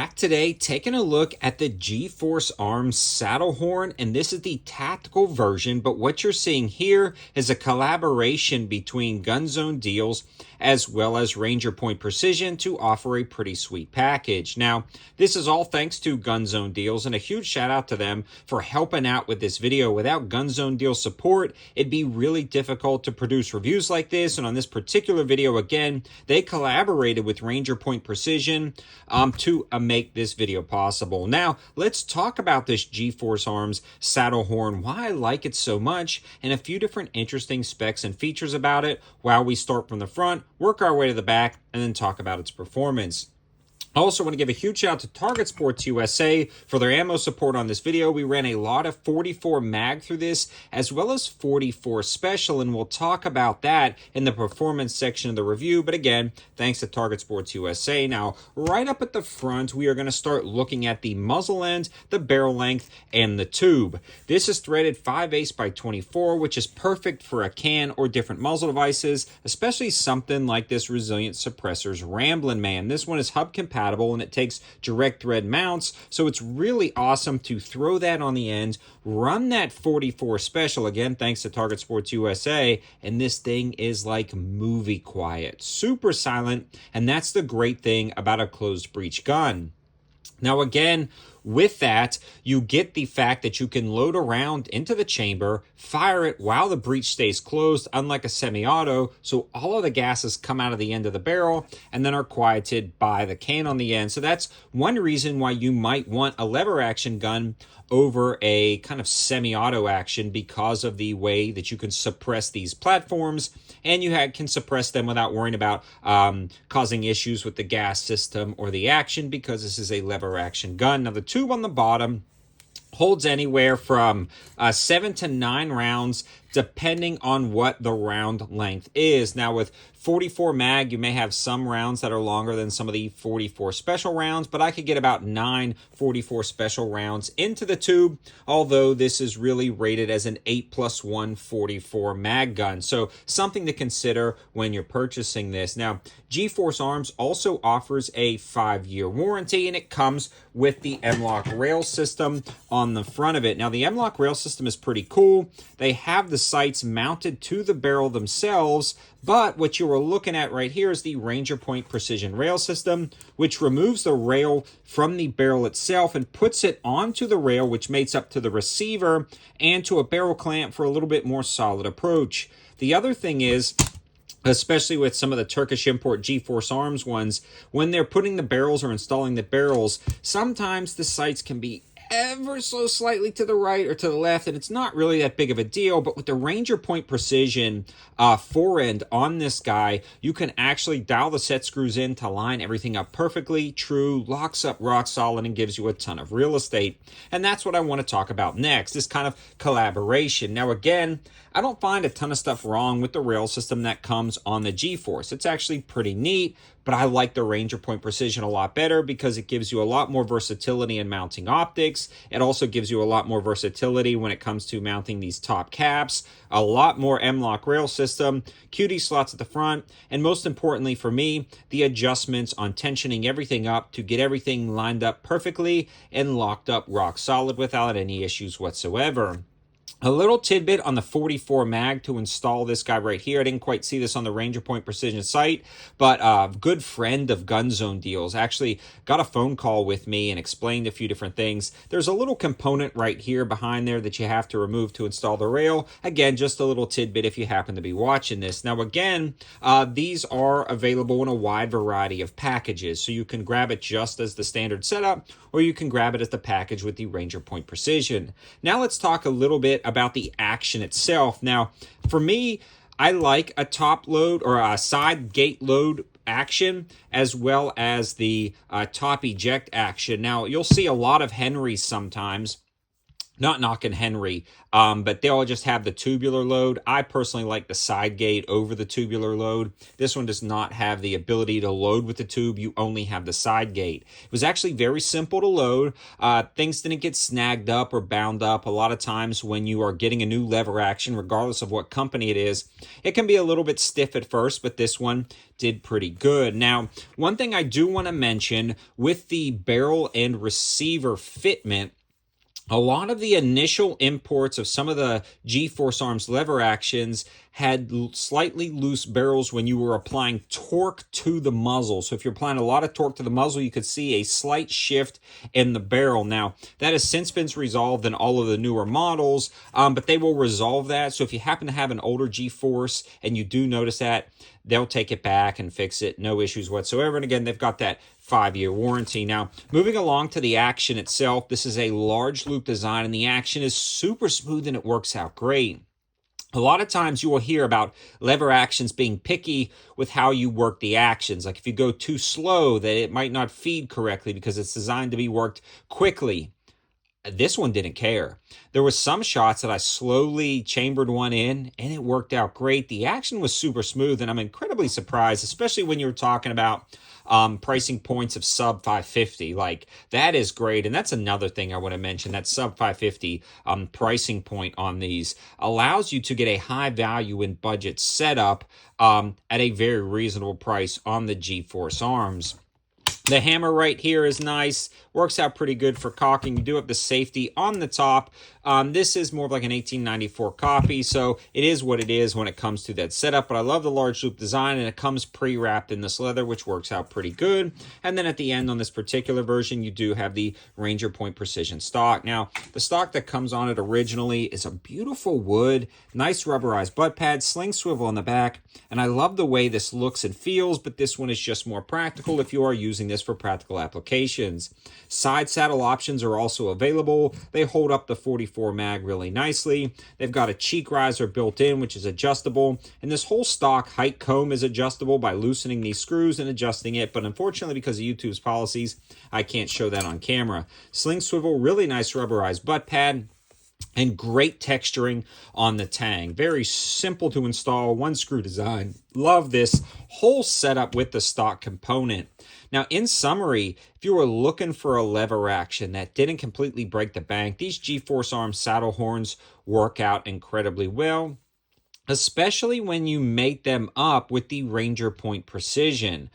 back today taking a look at the G-Force Arms Saddlehorn, and this is the tactical version, but what you're seeing here is a collaboration between Gun Zone Deals as well as Ranger Point Precision to offer a pretty sweet package. Now, this is all thanks to Gun Zone Deals, and a huge shout out to them for helping out with this video. Without Gun Zone Deal support, it'd be really difficult to produce reviews like this, and on this particular video, again, they collaborated with Ranger Point Precision to make this video possible. Now, let's talk about this G-Force Arms Saddlehorn, why I like it so much, and a few different interesting specs and features about it while we start from the front, work our way to the back, and then talk about its performance. I also want to give a huge shout out to Target Sports USA for their ammo support on this video. We ran a lot of 44 mag through this, as well as 44 special, and we'll talk about that in the performance section of the review. But again, thanks to Target Sports USA. Now, right up at the front, we are going to start looking at the muzzle end, the barrel length, and the tube. This is threaded 5/8 by 24, which is perfect for a can or different muzzle devices, especially something like this Resilient Suppressor's Ramblin' Man. This one is hub compatible, and it takes direct thread mounts, so it's really awesome to throw that on the end, run that 44 special, again thanks to Target Sports USA, and this thing is like movie quiet, super silent, and that's the great thing about a closed breech gun. Now again, with that, you get the fact that you can load a round into the chamber, fire it while the breech stays closed, unlike a semi-auto, so all of the gases come out of the end of the barrel and then are quieted by the can on the end. So that's one reason why you might want a lever action gun over a kind of semi-auto action, because of the way that you can suppress these platforms, and you can suppress them without worrying about causing issues with the gas system or the action, because this is a lever action gun. Now, the tube on the bottom holds anywhere from 7 to 9 rounds, depending on what the round length is. Now, with 44 mag, you may have some rounds that are longer than some of the 44 special rounds, but I could get about 9 44 special rounds into the tube, although this is really rated as an 8+1 44 mag gun. So something to consider when you're purchasing this. Now, G-Force Arms also offers a 5-year warranty, and it comes with the M-LOK rail system on the front of it. Now, the M-LOK rail system is pretty cool. They have the sights mounted to the barrel themselves, but what you are looking at right here is the Ranger Point Precision rail system, which removes the rail from the barrel itself and puts it onto the rail, which mates up to the receiver and to a barrel clamp for a little bit more solid approach. The other thing is, especially with some of the Turkish import G-Force Arms ones, when they're putting the barrels or installing the barrels, sometimes the sights can be ever so slightly to the right or to the left, and it's not really that big of a deal. But with the Ranger Point Precision forend on this guy, you can actually dial the set screws in to line everything up perfectly, true, locks up rock solid, and gives you a ton of real estate. And that's what I want to talk about next, this kind of collaboration. Now again, I don't find a ton of stuff wrong with the rail system that comes on the G-Force. It's actually pretty neat, but I like the Ranger Point Precision a lot better because it gives you a lot more versatility in mounting optics. It also gives you a lot more versatility when it comes to mounting these top caps, a lot more M-LOK rail system, QD slots at the front, and most importantly for me, the adjustments on tensioning everything up to get everything lined up perfectly and locked up rock solid without any issues whatsoever. A little tidbit on the 44 mag to install this guy right here. I didn't quite see this on the Ranger Point Precision site, but a good friend of Gun Zone Deals actually got a phone call with me and explained a few different things. There's a little component right here behind there that you have to remove to install the rail. Again, just a little tidbit if you happen to be watching this. Now again, these are available in a wide variety of packages, so you can grab it just as the standard setup, or you can grab it as the package with the Ranger Point Precision. Now let's talk a little bit about the action itself. Now, for me, I like a top load or a side gate load action as well as the top eject action. Now, you'll see a lot of Henrys sometimes Not knocking Henry, but they all just have the tubular load. I personally like the side gate over the tubular load. This one does not have the ability to load with the tube. You only have the side gate. It was actually very simple to load. Things didn't get snagged up or bound up. A lot of times when you are getting a new lever action, regardless of what company it is, it can be a little bit stiff at first, but this one did pretty good. Now, one thing I do want to mention with the barrel and receiver fitment, a lot of the initial imports of some of the G-Force Arms lever actions had slightly loose barrels when you were applying torque to the muzzle. So if you're applying a lot of torque to the muzzle, you could see a slight shift in the barrel. Now, that has since been resolved in all of the newer models, but they will resolve that. So if you happen to have an older G-Force and you do notice that, they'll take it back and fix it. No issues whatsoever. And again, they've got that 5-year warranty. Now, moving along to the action itself, this is a large loop design and the action is super smooth and it works out great. A lot of times you will hear about lever actions being picky with how you work the actions. Like if you go too slow, that it might not feed correctly because it's designed to be worked quickly. This one didn't care. There was some shots that I slowly chambered one in and it worked out great. The action was super smooth and I'm incredibly surprised, especially when you were talking about pricing points of sub 550. Like that is great. And that's another thing I want to mention, that sub 550 pricing point on these allows you to get a high value in budget setup at a very reasonable price on the G-Force Arms. The hammer right here is nice, works out pretty good for caulking. You do have the safety on the top. This is more of like an 1894 copy, so it is what it is when it comes to that setup. But I love the large loop design, and it comes pre-wrapped in this leather, which works out pretty good. And then at the end on this particular version, you do have the Ranger Point Precision stock. Now, the stock that comes on it originally is a beautiful wood, nice rubberized butt pad, sling swivel on the back, and I love the way this looks and feels, but this one is just more practical if you are using this for practical applications. Side saddle options are also available. They hold up the 44 mag really nicely. They've got a cheek riser built in, which is adjustable, and this whole stock height comb is adjustable by loosening these screws and adjusting it, but unfortunately because of YouTube's policies, I can't show that on camera. Sling swivel, really nice rubberized butt pad, and great texturing on the tang. Very simple to install, one screw design. Love this whole setup with the stock component. Now, in summary, if you were looking for a lever action that didn't completely break the bank, these G-Force Arms Saddlehorns work out incredibly well, especially when you make them up with the Ranger Point Precision.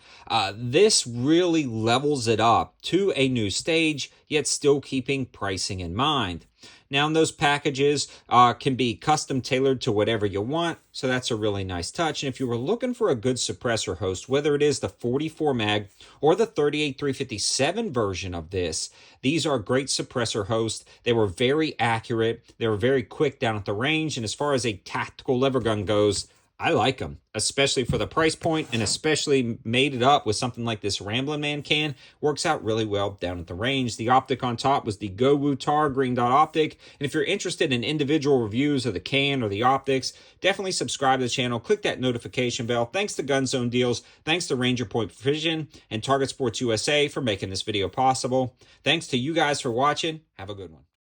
This really levels it up to a new stage, yet still keeping pricing in mind. Now, those packages can be custom tailored to whatever you want, so that's a really nice touch. And if you were looking for a good suppressor host, whether it is the 44 mag or the 38-357 version of this, these are great suppressor hosts. They were very accurate. They were very quick down at the range. And as far as a tactical lever gun goes, I like them, especially for the price point, and especially made it up with something like this Ramblin' Man can. Works out really well down at the range. The optic on top was the Go Tar green dot optic. And if you're interested in individual reviews of the can or the optics, definitely subscribe to the channel. Click that notification bell. Thanks to Gun Zone Deals. Thanks to Ranger Point Precision and Target Sports USA for making this video possible. Thanks to you guys for watching. Have a good one.